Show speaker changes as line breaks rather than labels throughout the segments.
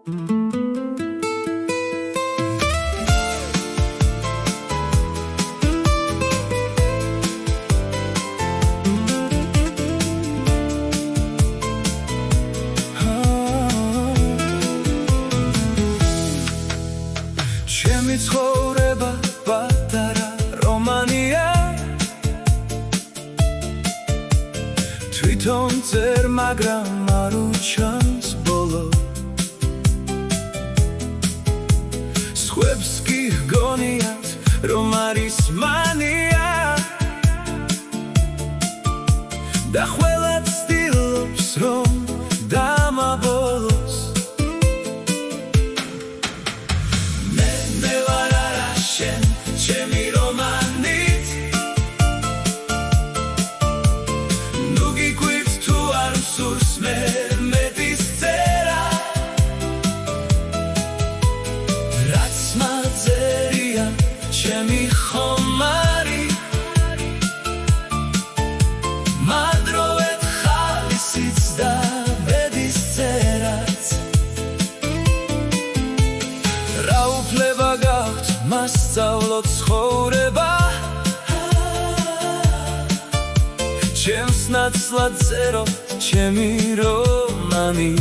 ჩემი ცხოვრება პატარა რომანია თვითონ წერ მაგრამ არ უჩანს ბოლო სხვებს კი გონიათ რომ არის მანია და ყველად ცდილობს რომ დამაბოლოს ჩემი რომანით ნუ გიგვით თუ არ მსურს მე მეტის წერა რაც მაწერია ჩემი ხომარი მადროვეთ ხალისიც და ბედის წერაც რა უფლება გაქვთ მასწავლოთ ცხოვრება ჩემს ნაცვლად წეროთ ჩემი რომანი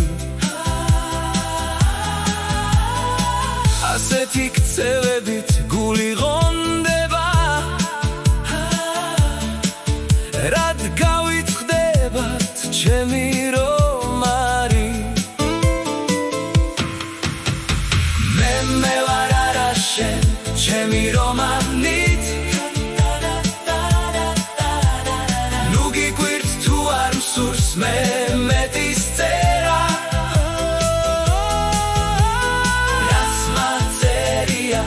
ასეთი ქცევებით გული ღონდება რად გავიტყდებათ ჩემი რომანი მე ვარ არა შენ ჩემი რომანით ნუ გიგვირთ თუ არ მსურს მე მეტის წერა რაც მაწერია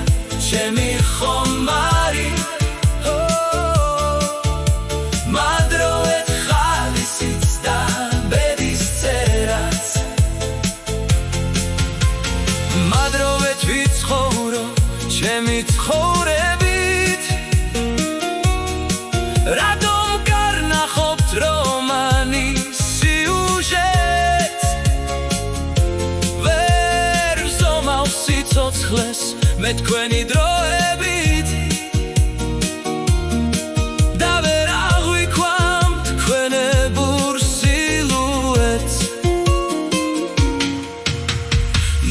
ჩემი ხომარი მადროვეთ ხალისიც და ბედის წერაც მადროვეთ ვიცხოვრო ჩემი ცხოვრებით რატომ გარნახობთ რომანის სიუჟეტს ვერ ვზომავ სიცოცხლეს მე თქვენი დროებით და ვერ აღვიქვამ თქვენებურ სილუეტს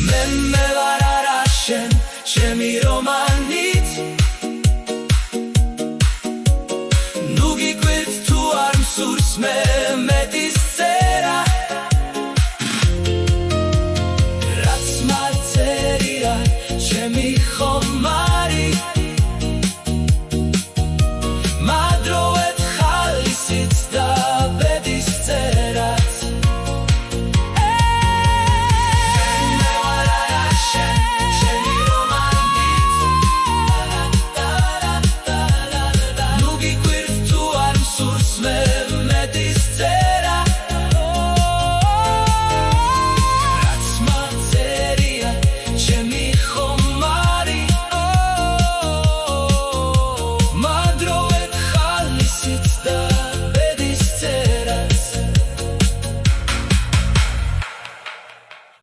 მე ვარ არა შენ ჩემი რომანით ნუ გიგვირთ თუ არ მსურს მე